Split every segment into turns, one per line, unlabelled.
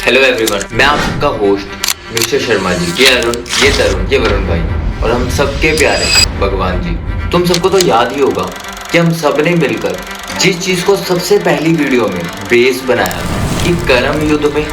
Hello everyone, मैं आप सबका होस्ट मिस्टर शर्मा जी। ये अरुण, ये तरुण, ये वरुण भाई और हम सबके प्यारे भगवान जी। तुम सबको तो याद ही होगा कि हम सब ने मिलकर जिस चीज को सबसे पहली वीडियो में बेस बनाया था कि कर्म युद्ध में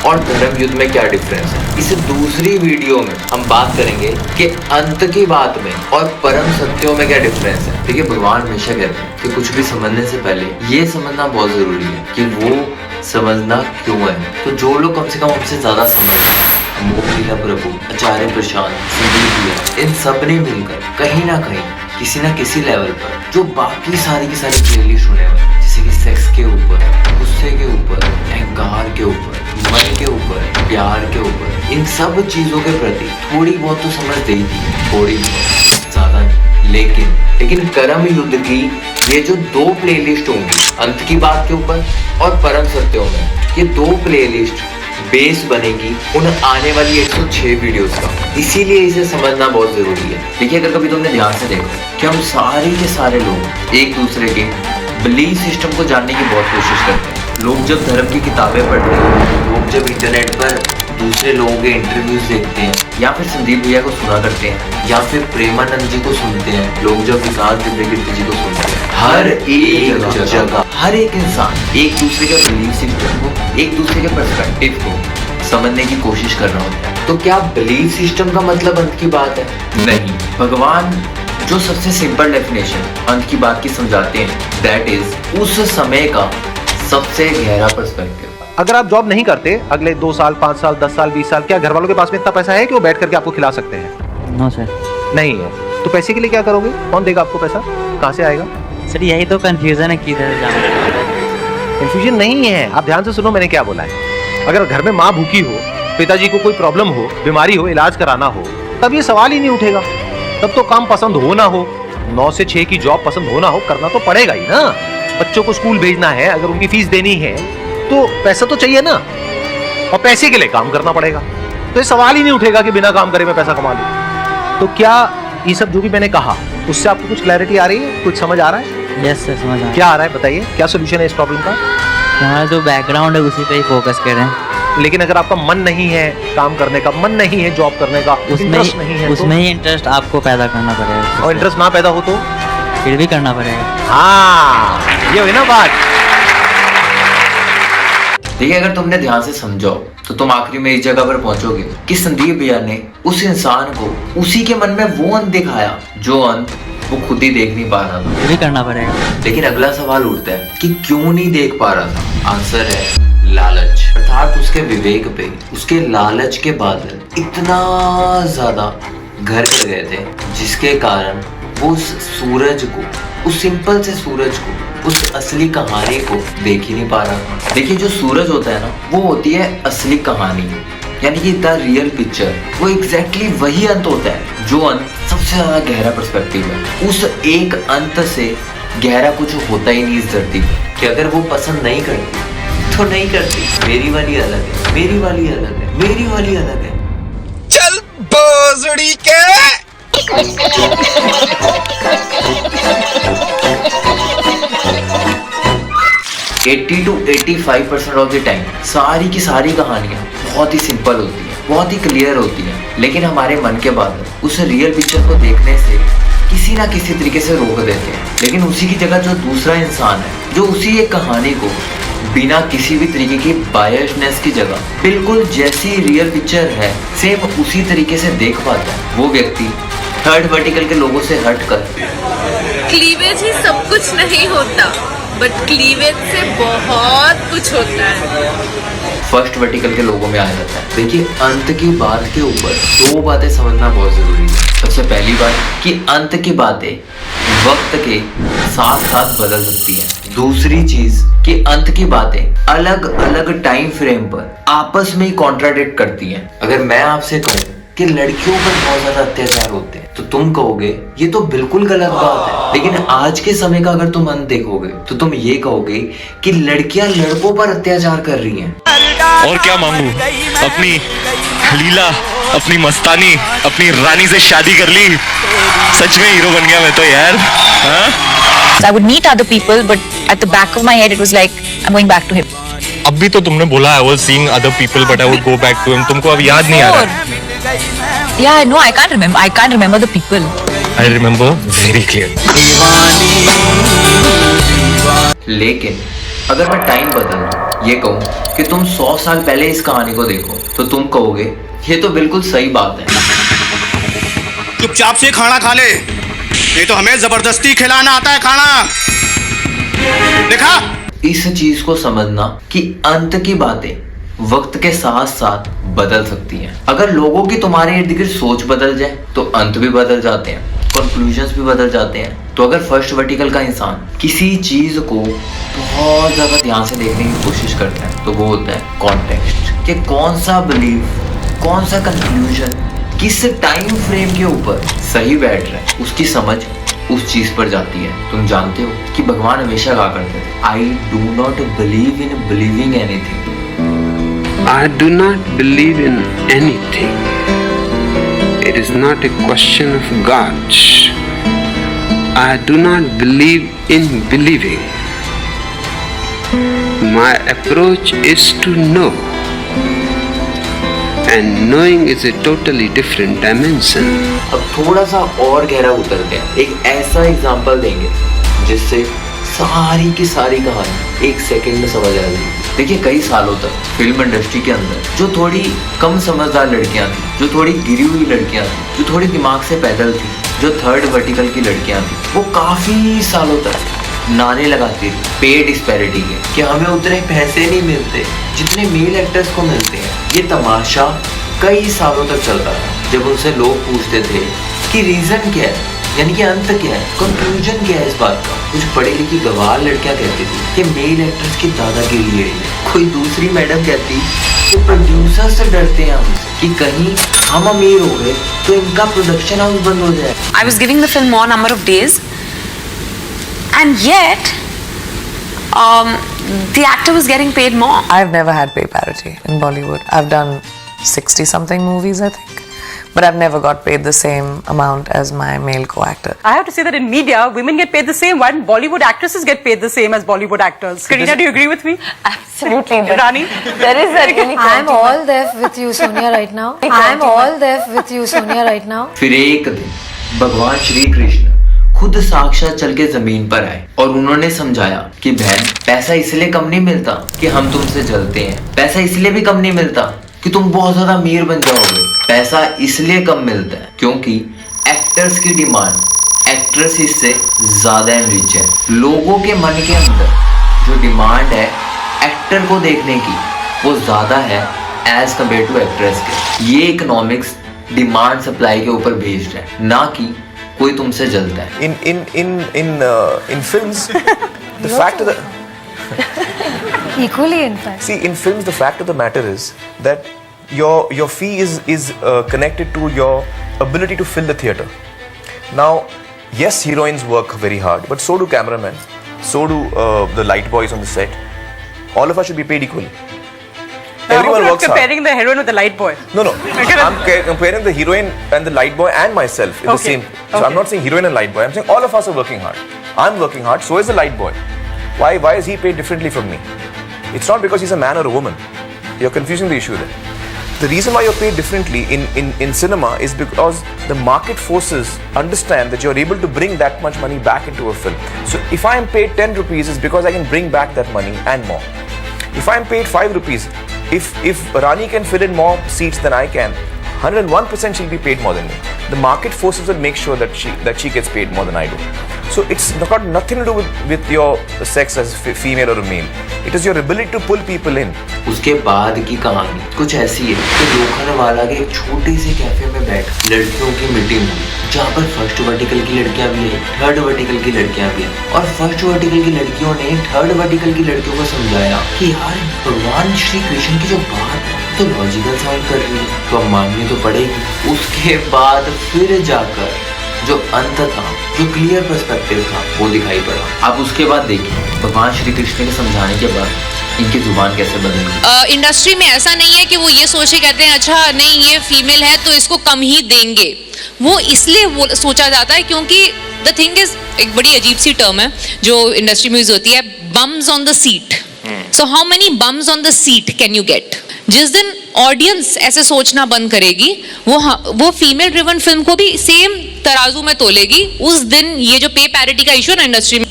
और धर्म युद्ध में क्या डिफरेंस है। इस दूसरी वीडियो में हम बात करेंगे कि अंत की बात में और परम सत्यों में क्या डिफरेंस है। देखिए, भगवान हमेशा कहते हैं कि कुछ भी समझने से पहले ये समझना बहुत जरूरी है कि वो समझना क्यों है। तो जो लोग कम से कम हमसे ज्यादा समझ रहे हैं, मोहलीला प्रभु, आचार्य प्रशांत, संदीप भैया, इन सब ने मिलकर कहीं ना कहीं किसी ना किसी लेवल पर जो बाकी सारी की सारी प्लेलिस्ट होने वाली, जैसे कि सेक्स के ऊपर, गुस्से के ऊपर, अहंकार के ऊपर, मन के ऊपर, प्यार के ऊपर, इन सब चीजों के प्रति थोड़ी बहुत तो समझ दे दी है, थोड़ी बहुत, ज्यादा नहीं। लेकिन कर्म युद्ध की ये जो दो प्लेलिस्ट होंगी, अंत की बात के ऊपर और परम सत्यों में, ये दो प्लेलिस्ट बेस बनेगी उन आने वाली 106 वीडियोस का। इसीलिए इसे समझना बहुत जरूरी है। देखिए, अगर कभी तुमने ध्यान से देखा कि हम सारे के सारे लोग एक दूसरे के बिलीफ सिस्टम को जानने की बहुत कोशिश करते हैं। लोग जब धर्म की किताबें पढ़ते हैं, लोग जब इंटरनेट पर दूसरे लोगों के इंटरव्यूज देखते हैं, या फिर संदीप भैया को सुना करते हैं, या फिर प्रेमानंद जी को सुनते हैं, लोग जब विकास दिव्यकीर्ति जी को सुनते हैं, हर एक जगह हर एक इंसान एक दूसरे के बिलीफ सिस्टम को, एक दूसरे के पर्सपेक्टिव को समझने की कोशिश कर रहा होता है। तो क्या बिलीफ सिस्टम का मतलब अंत की बात है? नहीं। भगवान जो सबसे सिंपल डेफिनेशन अंत की बात की समझाते हैं, दैट इज उस समय का सबसे गहरा पर्सपेक्टिव।
अगर आप जॉब नहीं करते अगले 2 साल, 5 साल, 10 साल, 20 साल, क्या घर वालों के पास में इतना पैसा है कि वो बैठ करके आपको खिला सकते हैं?
नो सर,
नहीं है। तो पैसे के लिए क्या करोगे? कौन देगा आपको पैसा? कहाँ से आएगा?
सर यही तो कंफ्यूजन है, किधर जाना।
कंफ्यूजन नहीं है, आप ध्यान से सुनो मैंने क्या बोला है। अगर घर में माँ भूखी हो, पिताजी को कोई प्रॉब्लम हो, बीमारी हो, इलाज कराना हो, तब ये सवाल ही नहीं उठेगा। तब तो काम पसंद हो ना हो, 9 से 6 की जॉब पसंद हो ना हो, करना तो पड़ेगा ही ना। बच्चों को स्कूल भेजना है, अगर उनकी फीस देनी है तो पैसा तो चाहिए ना, और पैसे के लिए काम करना पड़ेगा। तो ये सवाल ही नहीं उठेगा कि बिना काम करे मैं पैसा कमा लूं। तो क्या ये सब जो भी मैंने कहा उससे आपको कुछ क्लैरिटी आ रही है, कुछ समझ आ रहा है?
यस सर, समझ आ रहा है।
क्या आ रहा है बताइए, क्या सोल्यूशन है इस प्रॉब्लम का?
हमारा जो बैकग्राउंड है उसी पे ही फोकस कर रहे हैं।
लेकिन अगर आपका मन नहीं है काम करने का, मन नहीं है जॉब करने का, इंटरेस्ट नहीं है,
उसमें ही इंटरेस्ट आपको पैदा करना पड़ेगा।
और इंटरेस्ट ना पैदा हो तो
फिर भी करना पड़ेगा।
हाँ, ये हुई ना बात।
देखिए, अगर तुमने ध्यान से समझो तो तुम आखिरी में इस जगह पर पहुंचोगे कि संदीप भैया ने उस इंसान को उसी के मन में वो अंत दिखाया जो अंत वो खुद ही देख नहीं पा रहा था।
फिर भी करना पड़ेगा।
लेकिन अगला सवाल उठता है कि क्यों नहीं देख पा रहा था? आंसर है लालच, अर्थात उसके विवेक पे उसके लालच के बादल इतना ज्यादा घर कर गए थे, जिसके कारण वो उस सूरज को, उस सिंपल से सूरज को, उस असली कहानी को देख ही नहीं पा रहा था। देखिए, जो सूरज होता है ना, वो होती है असली कहानी, यानी कि द रियल पिक्चर। वो एग्जैक्टली वही अंत होता है जो अंत सबसे ज्यादा गहरा पर्सपेक्टिव है। उस एक अंत से गहरा कुछ होता ही नहीं इस धरती कि अगर वो पसंद नहीं करती तो नहीं करती। मेरी वाली अलग है, मेरी वाली अलग है, मेरी वाली अलग है।
चल बोजड़ी के
80 to 85% ऑफ द टाइम सारी की सारी कहानियां बहुत ही सिंपल होती हैं, बहुत ही क्लियर होती हैं, लेकिन हमारे मन के बादल उस रियल पिक्चर को देखने से किसी ना किसी तरीके से रोक देते हैं। लेकिन उसी की जगह जो दूसरा इंसान है, जो उसी एक कहानी को बिना किसी भी तरीके की बायसनेस की जगह बिल्कुल जैसी रियल पिक्चर है सेम उसी तरीके से देख पाता है, वो व्यक्ति थर्ड वर्टिकल के लोगों से हटकर
क्लीवेज ही सब कुछ नहीं होता, बट क्लीवेज से बहुत कुछ होता है।
फर्स्ट वर्टिकल के लोगों में आ जाता है। देखिए, अंत की बात के ऊपर 2 बातें समझना बहुत जरूरी है। सबसे पहली बात कि अंत की बातें वक्त के साथ साथ बदल सकती हैं। दूसरी चीज कि अंत की बातें अलग अलग टाइम फ्रेम पर आपस में ही कॉन्ट्राडिक्ट करती हैं। अगर मैं आपसे कहूँ कि लड़कियों पर बहुत ज्यादा अत्याचार होते हैं तो तुम कहोगे ये तो बिल्कुल गलत बात है। लेकिन आज के समय का अगर तुम अंत देखोगे तो तुम ये कहोगे कि लड़कियां लड़कों पर अत्याचार कर रही हैं।
और क्या मांगू? अपनी लीला, अपनी मस्तानी, अपनी रानी से शादी कर ली। सच में हीरो बन गया मैं तो यार। हाँ?
I would meet other people, but at the back of my head it was like I'm going back to him.
अभी तो तुमने बोला I was seeing other people but I would go back to him, तुमको अब याद नहीं आ रहा है?
Yeah, no, I can't remember. I can't remember the people.
I remember very clear.
लेकिन अगर मैं टाइम बदल दूं, ये कहूं कि तुम 100 साल पहले इस कहानी को देखो, तो तुम कहोगे ये तो बिल्कुल सही बात है।
चुपचाप से खाना खा ले, नहीं तो हमें जबरदस्ती खिलाना आता है खाना। देखा?
इस चीज को समझना कि अंत की बातें वक्त के साथ साथ बदल सकती हैं। अगर लोगों की तुम्हारे इर्द गिर्द सोच बदल जाए तो अंत भी बदल जाते हैं, कंक्लूजन्स भी बदल जाते हैं। तो अगर फर्स्ट वर्टिकल का इंसान किसी चीज को बहुत ज्यादा ध्यान से देखने की कोशिश करता है तो वो होता है कॉन्टेक्स्ट, कि कौन सा बिलीफ, कौन सा कंक्लूजन किस टाइम फ्रेम के ऊपर सही बैठ रहा है, उसकी समझ उस चीज पर जाती है। तुम जानते हो कि भगवान हमेशा कहा करते थे, I do not believe in believing anything.
I do not believe in anything. It is not a question of God. I do not believe in believing. My approach is to know. And knowing is a totally different dimension.
अब थोड़ा सा और गहरा उतरते हैं, एक ऐसा example देंगे जिससे सारी की सारी कहानी एक सेकंड में समझ आ जाएगी। देखिए, कई सालों तक फिल्म इंडस्ट्री के अंदर जो थोड़ी कम समझदार लड़कियां थी, जो थोड़ी गिरी हुई लड़कियां थी, जो थोड़ी दिमाग से पैदल थी, जो थर्ड वर्टिकल की लड़कियां थी, वो काफी सालों तक नारे लगाती थी पे डिस्पैरिटी के, कि हमें उतने पैसे नहीं मिलते जितने मेल एक्टर्स को मिलते हैं। ये तमाशा कई सालों तक चलता रहा। जब उनसे लोग पूछते थे कि रीजन क्या है, यानी कि अंत क्या है, कंक्लूजन क्या है इस बात का, कुछ पढ़ी लिखी गवार लड़कियां कहती थी कि मेल एक्टर्स की दादागिरी है। कोई दूसरी मैडम कहती कि प्रोड्यूसर से डरते हैं हमसे कि कहीं हम अमीर हो गए तो इनका प्रोडक्शन हाउस बंद हो जाए।
I was giving the film more number of days, and yet the actor was getting paid more.
I've never had pay parity in Bollywood. I've done 60 something movies, I think, but I've never got paid the same amount as my male co-actor.
I have to say that in media, women get paid the same. Why don't Bollywood actresses get paid the same as Bollywood actors? Kareena, do you agree with me?
Absolutely.
Rani?
There is a really
I'm all there with you, Sonia, right now. I'm all there with you, Sonia, right now.
फिर एक दिन भगवान श्री कृष्ण खुद साक्षात चल के जमीन पर आए और उन्होंने समझाया कि बहन, पैसा इसलिए कम नहीं मिलता कि हम तुमसे जलते हैं, पैसा इसलिए भी कम नहीं मिलता कि तुम बहुत ज्यादा अमीर बन जाओगे, पैसा इसलिए कम मिलता है क्योंकि एक्टर्स की डिमांड एक्ट्रेसेस से ज्यादा एनरिच है। लोगों के मन के अंदर जो डिमांड है एक्टर को देखने की वो ज्यादा है एज कम्पेयर टू एक्ट्रेस के। ये इकोनॉमिक्स डिमांड सप्लाई के ऊपर बेस्ड है, ना कि कोई तुमसे जलता है।
In films, the fact of the
Equally, in fact.
see in films the fact of the matter is that your fee is connected to your ability to fill the theater. Now, yes, heroines work very hard, but so do cameramen, so do the light boys on the set. All of us should be paid equally. Everyone works hard.
Comparing the heroine with the light boy.
No, I'm comparing the heroine and the light boy and myself in the same. So I'm not saying heroine and light boy. I'm saying all of us are working hard. I'm working hard. So is the light boy. Why is he paid differently from me? It's not because he's a man or a woman. You're confusing the issue there. The reason why you're paid differently in cinema is because the market forces understand that you're able to bring that much money back into a film. So if I am paid 10 rupees, it's because I can bring back that money and more. If I'm paid 5 rupees, if Rani can fill in more seats than I can, 101% she'll be paid more than me. The market forces will make sure that she gets paid more than I do. So it's got nothing to do with your sex as female or a male. It is your ability to pull people in.
उसके बाद की कहानी कुछ ऐसी है कि लोखंडवाला के एक छोटे से कैफे में बैठ लड़कियों की मीटिंग हुई, जहाँ पर फर्स्ट वर्टिकल की लड़कियां भी हैं, थर्ड वर्टिकल की लड़कियां भी हैं, और फर्स्ट वर्टिकल की लड़कियों ने थर्ड वर्टिकल की लड़कियों को समझाया कि यार भगवान श्री कृष्ण की जो बात है तो लॉजिकल साउंड कर रही है, तो अब माननी तो पड़ेगी। उसके बाद फिर जाकर जो अंत था, जो क्लियर पर्सपेक्टिव था, वो दिखाई पड़ा। अब उसके बाद देखिए भगवान श्री कृष्ण के समझाने के बाद इनकी जुबान कैसे बदल गई।
इंडस्ट्री में ऐसा नहीं है कि वो ये सोच के कहते हैं अच्छा नहीं ये फीमेल है तो इसको कम ही देंगे, वो इसलिए वो सोचा जाता है क्योंकि द थिंग इज, एक बड़ी अजीब सी टर्म है जो इंडस्ट्री में यूज होती है, bums on the seat.
So how many bums on the seat can you get? जिस दिन ऑडियंस ऐसे सोचना बंद करेगी, वो फीमेल ड्रिवन फिल्म को भी सेम तराजू में तोलेगी, उस दिन ये जो पे पैरिटी का इशू है ना इंडस्ट्री में।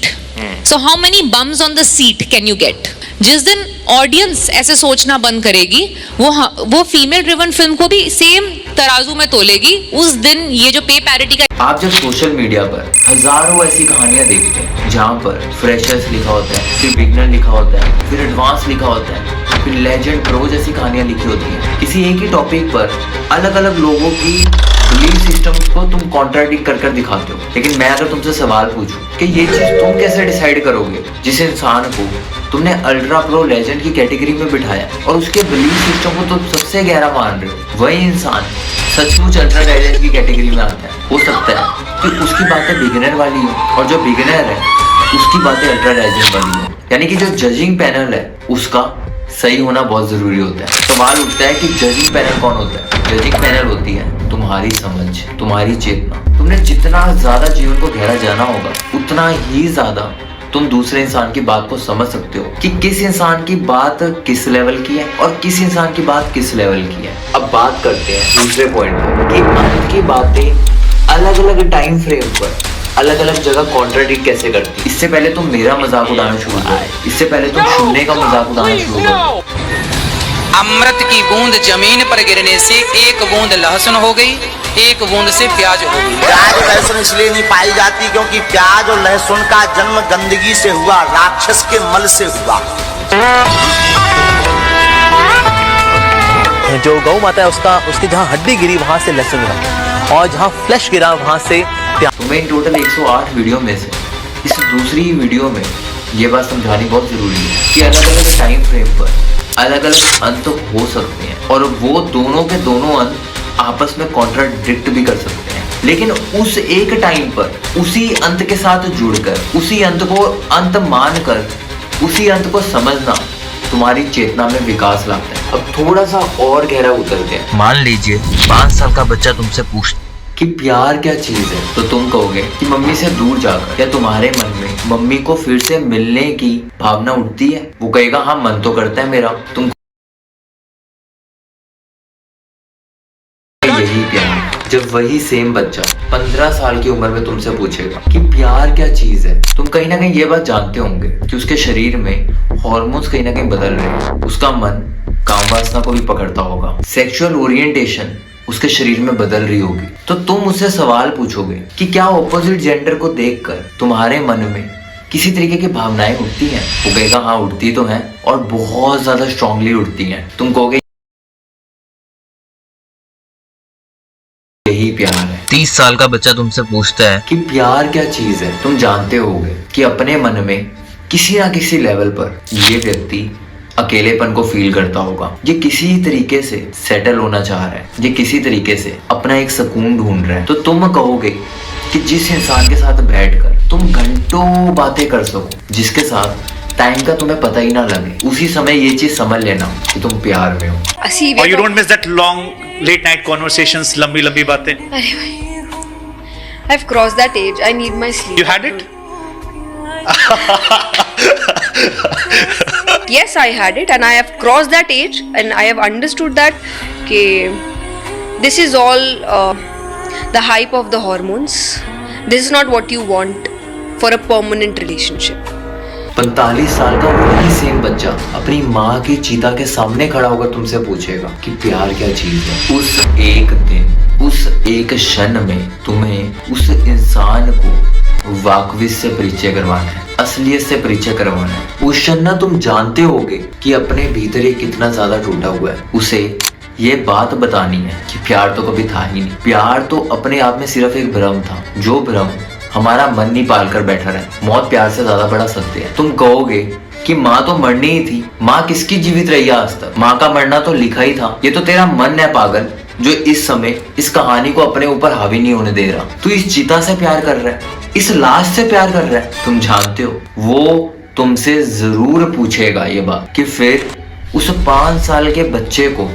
So how many bums on the seat can you get? जिस दिन ऑडियंस ऐसे सोचना बंद करेगी, वो फीमेल ड्रिवन फिल्म को भी सेम तराजू में तोलेगी, उस दिन ये जो पे पैरिटी का।
आप जब सोशल मीडिया पर हजारों ऐसी कहानियां देखते हैं जहाँ पर फ्रेशर्स लिखा होता है, फिर बिगनर लिखा होता है, फिर एडवांस लिखा होता है, फिर लेजेंड प्रो जैसी कहानियां लिखी होती हैं, किसी एक ही टॉपिक पर अलग अलग लोगों की बिलीफ सिस्टम को तुम कॉन्ट्राडिक्ट कर दिखाते हो। लेकिन मैं अगर तुमसे सवाल पूछूं कि ये चीज तुम कैसे डिसाइड करोगे जिस इंसान को तुमने अल्ट्रा प्रो लेजेंड की कैटेगरी में बिठाया और उसके बिलीफ सिस्टम को तुम सबसे गहरा मान रहे हो, वही इंसान सचमुच अल्ट्रा लेजेंड की कैटेगरी में आता है। हो सकता है कि उसकी बातें बिगिनर वाली हो और जो बिगिनर है उसकी बातें अल्ट्रा लेजेंड वाली हो, यानी कि जो जजिंग पैनल है उसका सही होना बहुत जरूरी होता है। सवाल उठता है कि जजिंग पैनल कौन होता है? जजिंग पैनल होती है तुम्हारी समझ, तुम्हारी चेतना। तुमने जितना ज्यादा जीवन को गहरा जाना होगा उतना ही ज्यादा तुम दूसरे इंसान की बात को समझ सकते हो कि किस इंसान की बात किस लेवल की है और किस इंसान की बात किस लेवल की है। अब बात करते हैं दूसरे पॉइंट पर कि अंत की बातें अलग अलग टाइम फ्रेम पर अलग अलग जगह कॉन्ट्राडिक्ट कैसे करती। इससे पहले तुम मेरा मजाक उड़ाना शुरू करो, इससे पहले तुम सुनने का मजाक उड़ाना शुरू करो।
अमृत की बूंद जमीन पर गिरने से एक बूंद लहसुन हो गई, एक बूंद से प्याज हो गई।
प्याज और लहसुन इसलिए नहीं पाई जाती क्योंकि प्याज और लहसुन का जन्म गंदगी से हुआ, राक्षस के मल से हुआ।
जो गौ माता है उसकी जहाँ हड्डी गिरी वहां से लहसुन गिरा और जहाँ फ्लैश गिरा वहां से
तुम्हें इन टोटल 108 वीडियो में से इस दूसरी वीडियो में ये बात समझानी बहुत जरूरी है कि अलग अलग टाइम फ्रेम पर अलग अलग अंत हो सकते हैं और वो दोनों के दोनों अंत आपस में कॉन्ट्राडिक्ट भी कर सकते हैं, लेकिन उस एक टाइम पर उसी अंत के साथ जुड़कर उसी अंत को अंत मानकर उसी अंत को समझना तुम्हारी चेतना में विकास लाता है। अब थोड़ा सा और गहरा उतरते हैं। मान लीजिए 5 साल का बच्चा तुमसे पूछता कि प्यार क्या चीज है, तो तुम कहोगे कि मम्मी से दूर जाकर। क्या तुम्हारे मन में मम्मी को फिर से मिलने की भावना उठती है? वो कहेगा हाँ मन तो करता है मेरा। तुम यही प्यार। जब वही सेम बच्चा 15 साल की उम्र में तुमसे पूछेगा कि प्यार क्या चीज है, तुम कहीं ना कहीं ये बात जानते होंगे कि उसके शरीर में हॉर्मोन्स कहीं ना कहीं बदल रहे हैं। उसका मन काम वासना को भी पकड़ता होगा, सेक्सुअल ओरिएंटेशन उसके शरीर में बदल रही होगी। तो तुम उससे सवाल पूछोगे कि क्या ऑपोजिट जेंडर को देखकर तुम्हारे मन में किसी तरीके की भावनाएं उठती हैं? वो कहेगा हाँ उठती तो हैं और बहुत ज्यादा स्ट्रांगली उठती हैं। तुम कहोगे यही प्यार है। 30 साल का बच्चा तुमसे पूछता है कि प्यार क्या चीज है, तुम जानते होगे कि अपने मन में किसी ना किसी लेवल पर ये व्यक्ति अकेलेपन को फील करता होगा। ये किसी तरीके से सेटल होना चाह रहा है, ये किसी तरीके से अपना एक सुकून ढूंढ रहा है। तो तुम कहोगे कि जिस इंसान के साथ बैठकर तुम घंटों बातें कर सको, जिसके साथ टाइम का तुम्हें पता ही ना लगे, उसी समय ये चीज समझ लेना कि तुम प्यार में हो।
और you don't miss that long late night conversations, लंबी बातें।
अरे भाई, I've crossed that age. I need my sleep.
You had it?
Yes, I had it, and I have crossed that age, and I have understood that this is all the hype of the hormones. This is not what you want for a permanent relationship.
45 साल का वही same बच्चा अपनी माँ की चिता के सामने खड़ा होकर तुमसे पूछेगा कि प्यार क्या चीज है। उस एक दिन, उस एक क्षण में तुम्हें उस इंसान को वाकवियत से परिचय करवाना है, असलियत से परिचय करवाना है। उस क्षण ना तुम जानते होगे कि अपने भीतर ये कितना ज्यादा टूटा हुआ है। उसे ये बात बतानी है कि प्यार तो कभी था ही नहीं। प्यार तो अपने आप में सिर्फ एक भ्रम था, जो भ्रम हमारा मन नहीं पाल कर बैठा रहा। मौत प्यार से ज्यादा बड़ा सत्य है। तुम कहोगे कि माँ तो मरनी ही थी, माँ किसकी जीवित रही है आज तक? माँ का मरना तो लिखा ही था। ये तो तेरा मन है पागल, जो इस समय इस कहानी को अपने ऊपर हावी नहीं होने दे रहा। तू इस चिता से प्यार कर रहा है, इस लाश से प्यार कर रहा है। तुम जानते हो वो तुमसे जरूर पूछेगा ये बात कि फिर उस 5 साल के बच्चे को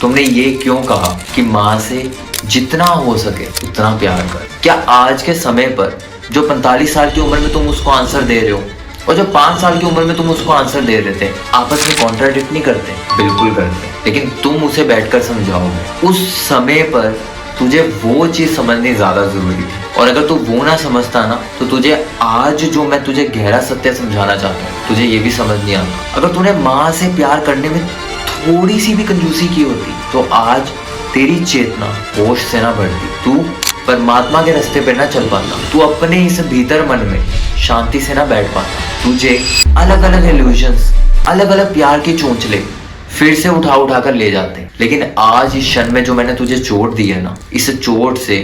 तुमने ये क्यों कहा कि माँ से जितना हो सके उतना प्यार कर। क्या आज के समय पर जो 45 साल की उम्र में तुम उसको आंसर दे रहे हो और जब 5 साल की उम्र में तुम उसको आंसर दे रहे थे, आपस में कॉन्ट्राडिक्ट नहीं करते? बिल्कुल करते। लेकिन तुम उसे बैठकर समझाओगे। उस समय पर तुझे वो चीज समझनी ज्यादा जरूरी थी, और अगर तू वो ना समझता ना तो तुझे आज जो मैं तुझे गहरा सत्य समझाना चाहता हूँ तुझे ये भी समझ नहीं आता। अगर तूने माँ से प्यार करने में थोड़ी सी भी कंजूसी की होती तो आज तेरी चेतना होश से ना बढ़ती, तू परमात्मा के रास्ते पे ना चल पाता, तू अपने इस भीतर मन में शांति से ना बैठ पाता। तुझे अलग अलग इल्यूजन्स, अलग अलग प्यार की चोंचले फिर से उठा कर ले जाते हैं। लेकिन आज इस क्षण में जो मैंने तुझे चोट दी है ना, इस चोट से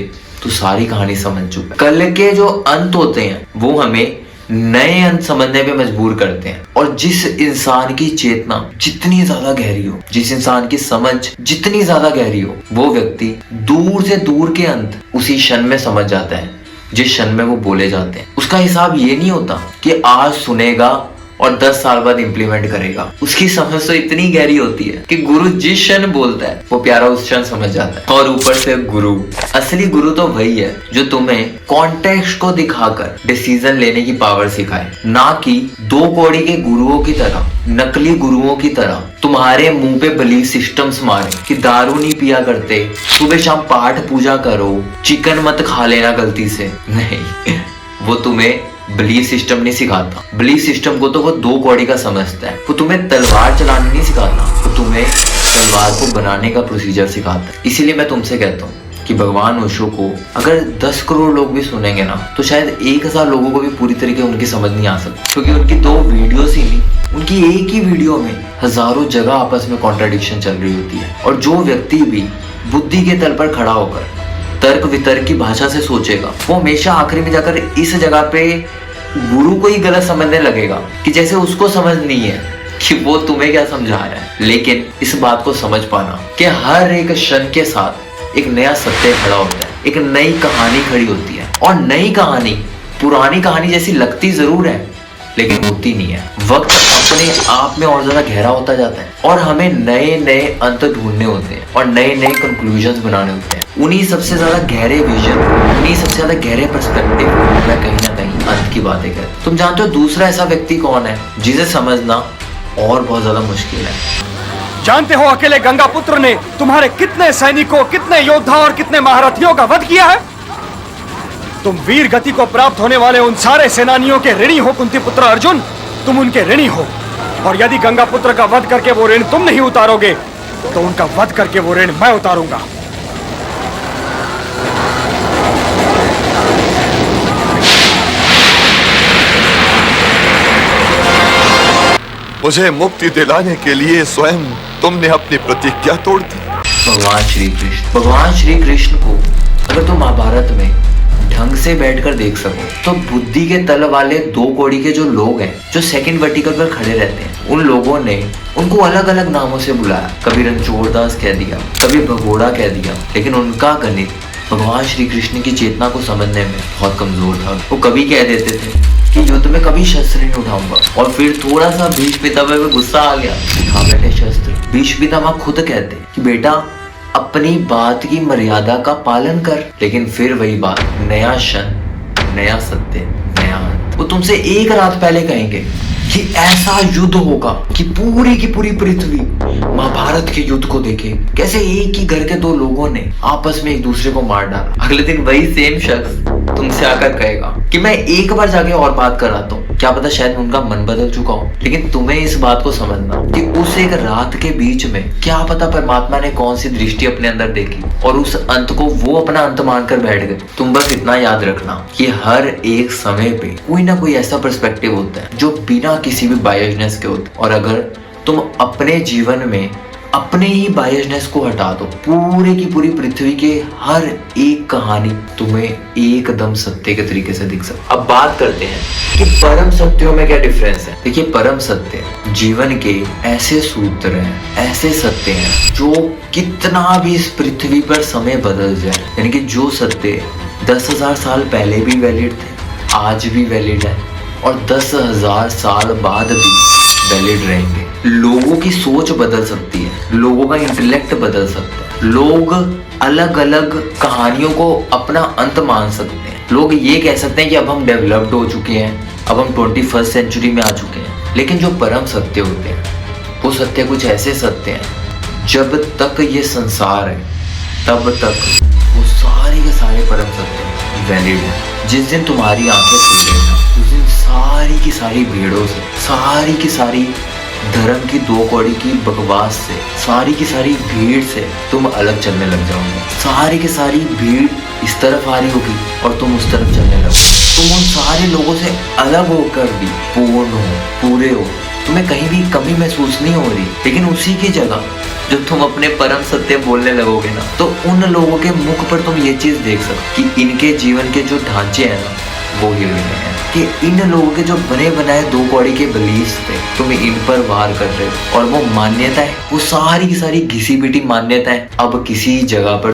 तू सारी कहानी समझ चुका। कल के जो अंत होते हैं वो हमें नए अंत समझने पे मजबूर करते हैं। और जिस इंसान की चेतना जितनी ज्यादा गहरी हो, जिस इंसान की समझ जितनी ज्यादा गहरी हो, वो व्यक्ति दूर से दूर के अंत उसी क्षण में समझ जाता है जिस क्षण में वो बोले जाते हैं। उसका हिसाब ये नहीं होता कि आज सुनेगा और 10 साल बाद इंप्लीमेंट करेगा। उसकी समझ तो इतनी गहरी होती है कि गुरु जिस क्षण बोलता है वो प्यारा उस क्षण समझ जाता है। और ऊपर से गुरु, असली गुरु तो वही है जो तुम्हें कॉन्टेक्स्ट को दिखाकर डिसीजन लेने की पावर सिखाए, ना कि 2 कौड़ी के गुरुओं की तरह, नकली गुरुओं की तरह तुम्हारे मुंह पे बिलीफ सिस्टम्स मारे कि दारू नहीं पिया करते, सुबह शाम पाठ पूजा करो, चिकन मत खा लेना गलती से। नहीं, वो तुम्हें बिलीफ सिस्टम नहीं सिखाता। बिलीफ सिस्टम को तो वो 2 कौड़ी का समझता है। वो तुम्हें तलवार चलाने नहीं सिखाता, वो तुम्हें तलवार को बनाने का प्रोसीजर सिखाता है। इसीलिए मैं तुमसे कहता हूँ कि भगवान ओशो को अगर 10 करोड़ लोग भी सुनेंगे ना तो शायद 1000 लोगों को भी पूरी तरीके उनकी समझ नहीं आ सकती, क्योंकि उनकी 2 वीडियोस ही नहीं, उनकी एक ही वीडियो में हजारों जगह आपस में कॉन्ट्राडिक्शन चल रही होती है। और जो व्यक्ति भी बुद्धि के तल पर खड़ा होकर तर्क वितर्क की भाषा से सोचेगा वो हमेशा आखिरी में जाकर इस जगह पे गुरु को ही गलत समझने लगेगा कि जैसे उसको समझ नहीं है कि वो तुम्हें क्या समझा रहा है। लेकिन इस बात को समझ पाना कि हर एक क्षण के साथ एक नया सत्य खड़ा होता है, एक नई कहानी खड़ी होती है। और नई कहानी पुरानी कहानी जैसी लगती जरूर है लेकिन होती नहीं है। वक्त अपने आप में और ज्यादा गहरा होता जाता है और हमें नए नए अंत ढूंढने होते हैं और नए नए कंक्लूजन्स बनाने होते हैं। उन्हीं सबसे ज्यादा गहरे विजन, उन्हीं सबसे ज्यादा गहरे पर्सपेक्टिव में कहीं ना कहीं अंत की बातें कर। तुम जानते हो दूसरा ऐसा व्यक्ति कौन है जिसे समझना और बहुत ज्यादा मुश्किल है?
जानते हो अकेले गंगापुत्र ने तुम्हारे कितने सैनिकों, कितने योद्धा और कितने महारथियों का वध किया है? तुम वीर गति को प्राप्त होने वाले उन सारे सेनानियों के ऋणी हो कुंती पुत्र अर्जुन, तुम उनके ऋणी हो। और यदि गंगापुत्र का वध करके वो ऋण तुम नहीं उतारोगे तो उनका वध करके वो ऋण मैं उतारूंगा।
मुझे मुक्ति दिलाने के लिए स्वयं तुमने अपनी प्रतिज्ञा तोड़ दी।
भगवान श्री कृष्ण को अगर तुम महाभारत में ढंग से बैठकर देख सको तो बुद्धि के तल वाले 2 कौड़ी के जो लोग हैं, जो सेकंड वर्टिकल पर खड़े रहते हैं, उन लोगों ने उनको अलग अलग नामों से बुलाया। कभी रणछोड़दास कह दिया, कभी भगोड़ा कह दिया, लेकिन उनका गणित भगवान श्री कृष्ण की चेतना को समझने में बहुत कमजोर था। वो कभी कह देते थे कि युद्ध में कभी शस्त्र नहीं उठाऊंगा, और फिर थोड़ा सा भीष्म पितामह पे गुस्सा आ गया, दिखा बैठे शस्त्र। भीष्म पितामह खुद कहते कि बेटा अपनी बात की मर्यादा का पालन कर। लेकिन फिर वही बात, नया क्षण, नया सत्य, नया अंत। वो तुमसे 1 रात पहले कहेंगे कि ऐसा युद्ध होगा कि पूरी की पूरी पृथ्वी महाभारत के युद्ध को देखे, कैसे एक ही घर के 2 लोगों ने आपस में एक दूसरे को मार डाला। अगले दिन वही सेम शख्स तुमसे आकर कहेगा कि मैं एक बार जाके और बात कराता हूँ, क्या पता शायद उनका मन बदल चुका हो। लेकिन तुम्हें इस बात को समझना कि उस एक रात के बीच में क्या पता परमात्मा ने कौन सी दृष्टि अपने अंदर देखी और उस अंत को वो अपना अंत मानकर बैठ गए। तुम बस इतना याद रखना कि हर एक समय पे कोई ना कोई ऐसा पर्सपेक्टिव होता है जो बिना किसी भी बायसनेस के होता है। और अगर तुम अपने जीवन में अपने ही बायसनेस को हटा दो, पूरे की पूरी पृथ्वी के हर एक कहानी तुम्हें एकदम सत्य के तरीके से दिख सकती। अब बात करते हैं कि परम सत्यों में क्या डिफरेंस है। देखिए, परम सत्य जीवन के ऐसे सूत्र हैं, ऐसे सत्य हैं जो कितना भी इस पृथ्वी पर समय बदल जाए, यानी कि जो सत्य 10,000 साल पहले भी वैलिड थे, आज भी वैलिड है और 10,000 साल बाद भी वैलिड रहेंगे। लोगों की सोच बदल सकती है, लोगों का इंटेलेक्ट बदल सकता है, लोग अलग अलग कहानियों को अपना अंत मान सकते हैं। लोग ये कह सकते हैं कि अब हम डेवलप्ड हो चुके हैं, अब हम 21st सेंचुरी में आ चुके हैं, लेकिन जो परम सत्य होते हैं वो सत्य कुछ ऐसे सत्य हैं, जब तक ये संसार है तब तक वो सारे के सारे परम सत्य वैलिड है। जिस दिन तुम्हारी आंखें खुल गई ना, उस दिन सारी की सारी भीड़ों से, सारी की सारी धर्म की दो कौड़ी की बकवास से, सारी की सारी भीड़ से तुम अलग चलने लग जाओगे। सारी की सारी भीड़ इस तरफ आ रही होगी और तुम उस तरफ चलने लगोगे। तुम उन सारे लोगों से अलग होकर भी पूर्ण हो, पूरे हो, तुम्हें कहीं भी कमी महसूस नहीं हो रही। लेकिन उसी की जगह जब तुम अपने परम सत्य बोलने लगोगे ना, तो उन लोगों के मुख पर तुम ये चीज देख सकते कि इनके जीवन के जो ढांचे हैं ना वो हिल गए हैं, कि इन लोगों के जो बने बनाए दो कौड़ी के बिलीफ थे तुम इन पर वार कर रहे हो। और वो मान्यता है, वो सारी की सारी घिसी पिटी मान्यता है अब किसी जगह पर